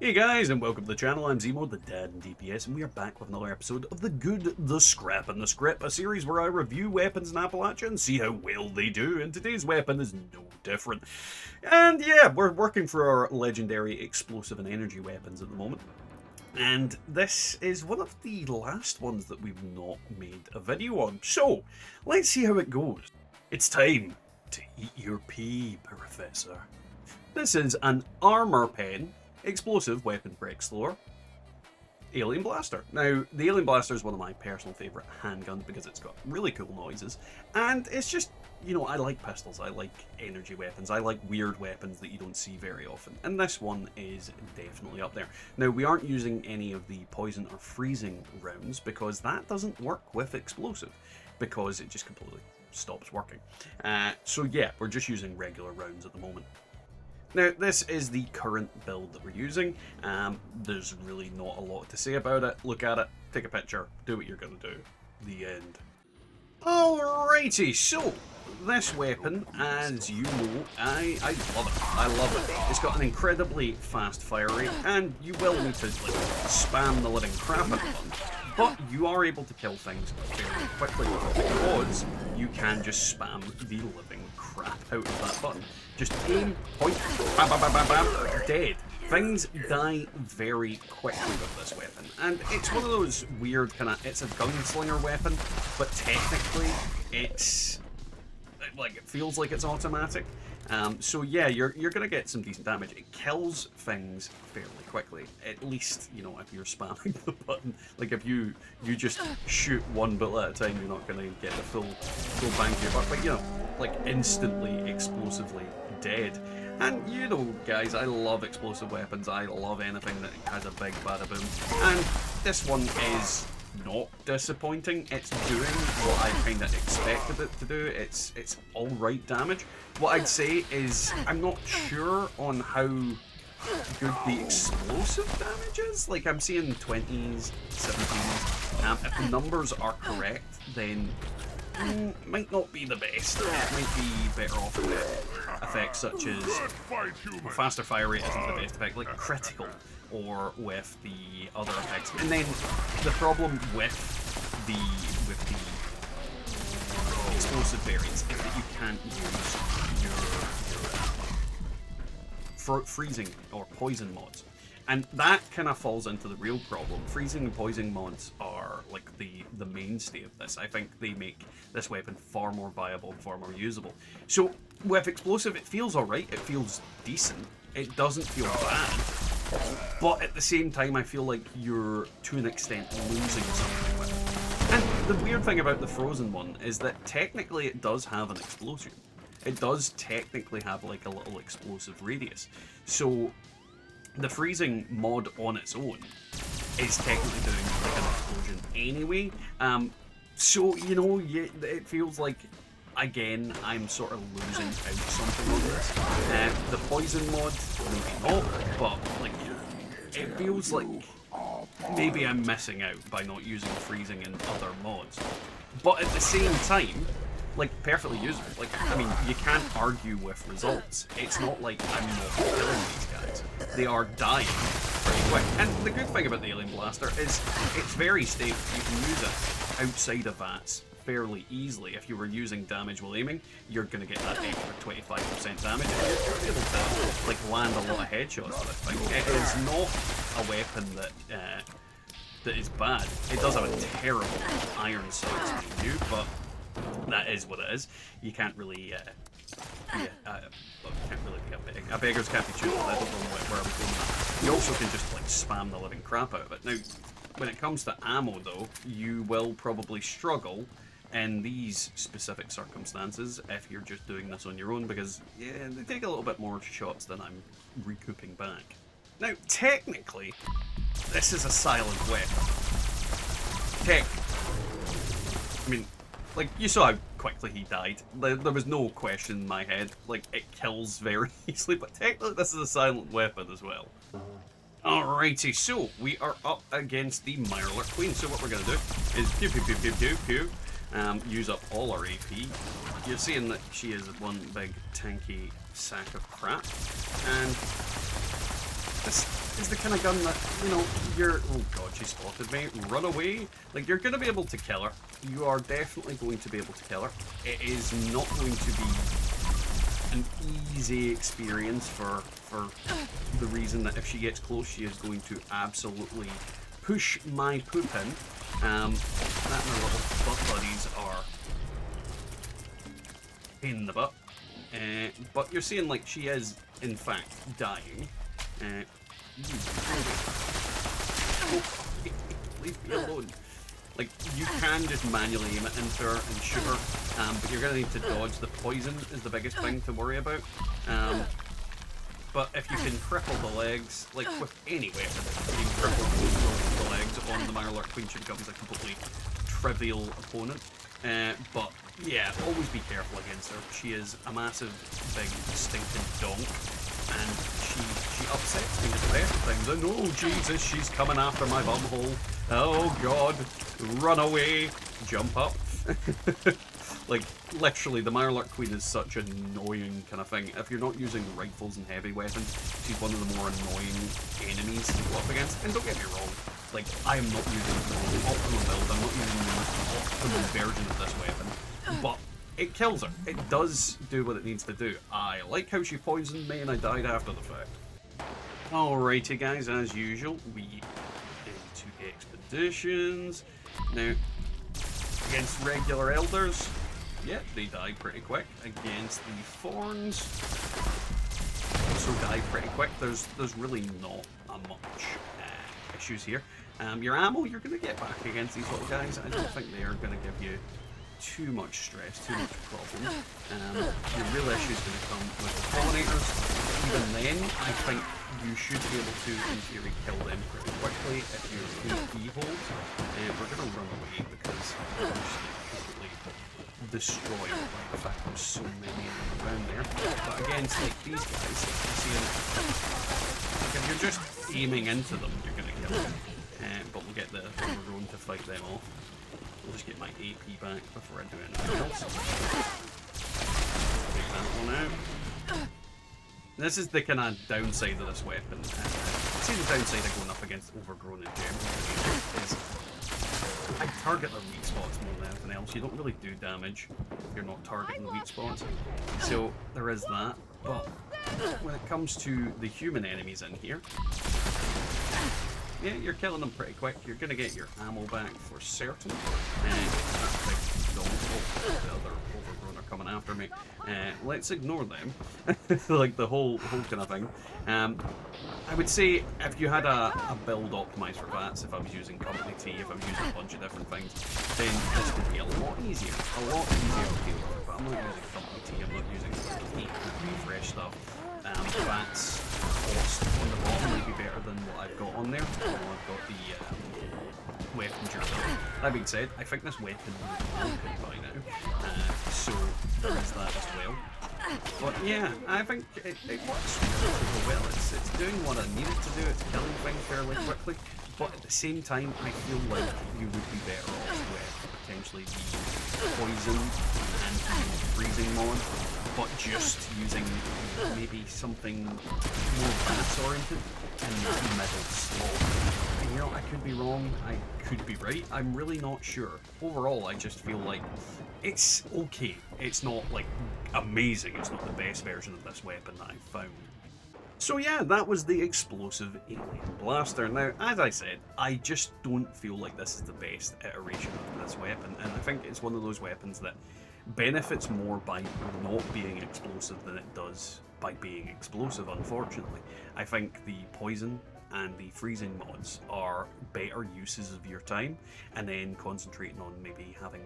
Hey guys, and welcome to the channel. I'm Zemo, the dad in DPS, and we are back with another episode of The Good, the Scrap, and the Script, a series where I review weapons in Appalachia and see how well they do, and today's weapon is no different. And yeah, we're working for our legendary explosive and energy weapons at the moment. And this is one of the last ones that we've not made a video on. So, let's see how it goes. It's time to eat your pea, Professor. This is an armor pen explosive weapon for Explorer, Alien Blaster. Now, the Alien Blaster is one of my personal favourite handguns because it's got really cool noises, and it's just, you know, I like pistols, I like energy weapons, I like weird weapons that you don't see very often, and this one is definitely up there. Now, we aren't using any of the poison or freezing rounds because that doesn't work with explosive, because it just completely stops working. So yeah, we're just using regular rounds at the moment. Now, this is the current build that we're using. There's really not a lot to say about it. Look at it, take a picture, do what you're going to do. The end. Alrighty, so this weapon, as you know, I love it. I love it. It's got an incredibly fast fire rate, and you will need to like spam the living crap out of it. But you are able to kill things fairly quickly because you can just spam the living crap out of that button. Just aim, point, bam, bam, bam, bam, bam, dead. Things die very quickly with this weapon, and it's one of those weird kind of, it's a gunslinger weapon, but technically it's, like, it feels like it's automatic. So yeah, you're gonna get some decent damage. It kills things fairly quickly. At least, you know, if you're spamming the button. Like if you just shoot one bullet at a time, you're not gonna get the full bang to your butt. But you know, like instantly, explosively dead. And you know, guys, I love explosive weapons. I love anything that has a big bada boom. And this one is not disappointing. It's doing what I kind of expected it to do. It's alright damage. What I'd say is I'm not sure on how good the explosive damage is. Like I'm seeing 20s, 17s. If the numbers are correct, then it might not be the best. It might be better off with effects such as faster fire rate isn't the best effect, like critical, or with the other effects. And then the problem with the explosive variants is that you can't use your freezing or poison mods. And that kind of falls into the real problem. Freezing and poison mods are like the mainstay of this. I think they make this weapon far more viable and far more usable. So with explosive, it feels alright, it feels decent, it doesn't feel bad, but at the same time I feel like you're to an extent losing something with it. And the weird thing about the frozen one is that technically it does have an explosion. It does technically have like a little explosive radius. So the freezing mod on its own is technically doing like an explosion anyway. So, you know, it feels like, again, I'm sort of losing out something on this. The poison mod, maybe not, but like, it feels like maybe I'm missing out by not using freezing in other mods. But at the same time, like, perfectly usable. Like, I mean, you can't argue with results. It's not like I'm not killing these guys. They are dying pretty quick. And the good thing about the Alien Blaster is it's very stable. You can use it outside of VATS fairly easily. If you were using damage while aiming, you're going to get that extra 25% damage. And you're able to, like, land a lot of headshots with this thing. It is not a weapon that is bad. It does have a terrible iron sights menu, but that is what it is. You can't really, can't really be a beg. A beggars can't be choosers. I don't know where I'm going with that. You also can just like spam the living crap out of it. Now, when it comes to ammo though, you will probably struggle in these specific circumstances if you're just doing this on your own, because yeah, they take a little bit more shots than I'm recouping back. Now, technically, this is a silent weapon. I mean, like, you saw how quickly he died. There was no question in my head. Like, it kills very easily, but technically this is a silent weapon as well. Alrighty, so we are up against the Mirelurk Queen. So what we're going to do is pew, pew, pew, pew, pew, pew. Use up all our AP. You're seeing that she is one big tanky sack of crap. And this is the kind of gun that, you know, you're... Oh god, she spotted me. Run away. Like, you're going to be able to kill her. You are definitely going to be able to kill her. It is not going to be an easy experience for the reason that if she gets close, she is going to absolutely push my poop in. That and her little butt buddies are pain in the butt. But you're seeing, like, she is, in fact, dying. Leave me alone. Like, you can just manually aim it into her and shoot her, but you're going to need to dodge the poison is the biggest thing to worry about. But if you can cripple the legs, like with any weapon, if you can cripple the legs on the Mirelurk Queen, she becomes a completely trivial opponent. But yeah, always be careful against her. She is a massive, big, stinking donk, and she upsets me at the best of times. And oh Jesus, she's coming after my bumhole. Oh God, run away, jump up. Like, literally, the Mirelurk Queen is such an annoying kind of thing. If you're not using rifles and heavy weapons, she's one of the more annoying enemies to go up against. And don't get me wrong, like, I am not using the optimum build, I'm not using the optimum version of this weapon, but it kills her. It does do what it needs to do. I like how she poisoned me and I died after the fact. Alrighty guys, as usual, we into expeditions. Now, against regular elders, yeah, they die pretty quick. Against the Thorns, also die pretty quick. There's really not much issues here. Your ammo, you're going to get back against these little guys. I don't think they are going to give you too much stress, too much problems. Your real issue is going to come with the pollinators. Even then, I think you should be able to, in theory, kill them pretty quickly if you're in E-hold. We're going to run away because we're just completely destroyed by the fact there's so many of them around there. But against, like, these guys, like, if you're just aiming into them, you're going to kill them. But we'll get the Overgrown to fight them off. I'll just get my AP back before I do anything else. Take that one out. This is the kind of downside of this weapon. See, the downside of going up against Overgrown in general is I target the weak spots more than anything else. You don't really do damage if you're not targeting the weak spots. So there is that. But when it comes to the human enemies in here, yeah, you're killing them pretty quick. You're going to get your ammo back for certain. The other Overgrown are coming after me. Let's ignore them. Like the whole kind of thing. I would say if you had a build optimized for VATS, if I was using Company T, if I was using a bunch of different things, then this would be a lot easier. A lot easier to deal with. But I'm not using Company T, I'm not using refresh stuff. VATS cost on the bottom might be better than what I've got on there. I've got the weapon durability. That being said, I think this weapon would be broken by now, so there is that as well. But yeah, I think it works really well. It's doing what I need it to do. It's killing things fairly quickly. But at the same time, I feel like you would be better off with potentially the poison and the freezing mod, but just using maybe something more VATS oriented in the middle slot. And you know, I could be wrong, I could be right, I'm really not sure. Overall, I just feel like it's okay. It's not like amazing, it's not the best version of this weapon that I've found. So yeah, that was the Explosive Alien Blaster. Now, as I said, I just don't feel like this is the best iteration of this weapon, and I think it's one of those weapons that benefits more by not being explosive than it does by being explosive, unfortunately. I think the poison and the freezing mods are better uses of your time, and then concentrating on maybe having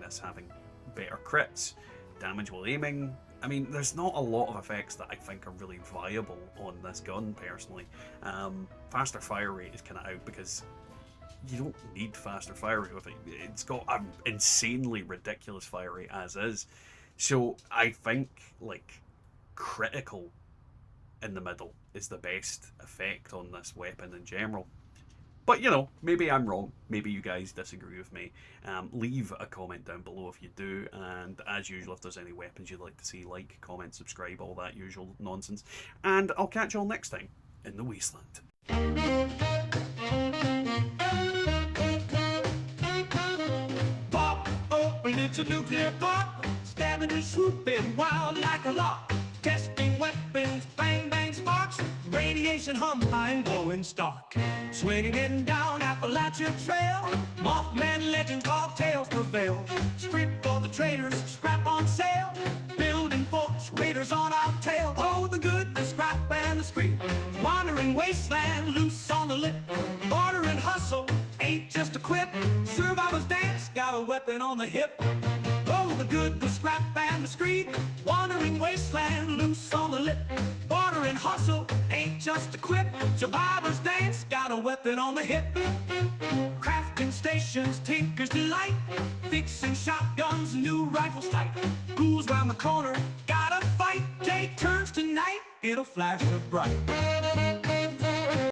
better crits, damage while aiming. I mean, there's not a lot of effects that I think are really viable on this gun, personally. Faster fire rate is kind of out because you don't need faster fire rate with it. It's got an insanely ridiculous fire rate as is. So I think, like, critical in the middle is the best effect on this weapon in general. But, you know, maybe I'm wrong. Maybe you guys disagree with me. Leave a comment down below if you do. And as usual, if there's any weapons you'd like to see, like, comment, subscribe, all that usual nonsense. And I'll catch you all next time in the Wasteland. It's a nuclear thought, stabbing and swooping wild like a lark. Testing weapons, bang bang sparks, radiation hum high and glowing stark. Swinging down Appalachian Trail, Mothman legend cocktails prevail. Strip for the traders, scrap on sale. Building forts, raiders on our tail. Oh, the good, the scrap, and the screep. Wandering wasteland, loose on the lip. Barter and hustle ain't just a quip. Survivors dance, got a weapon on the hip. Oh, the good, the scrap, and the screed. Wandering wasteland, loose on the lip. Barter and hustle ain't just a quip. Survivors dance, got a weapon on the hip. Crafting stations, tinker's delight. Fixing shotguns, new rifles tight. Ghouls round the corner, gotta fight. Day turns to night, it'll flash so bright.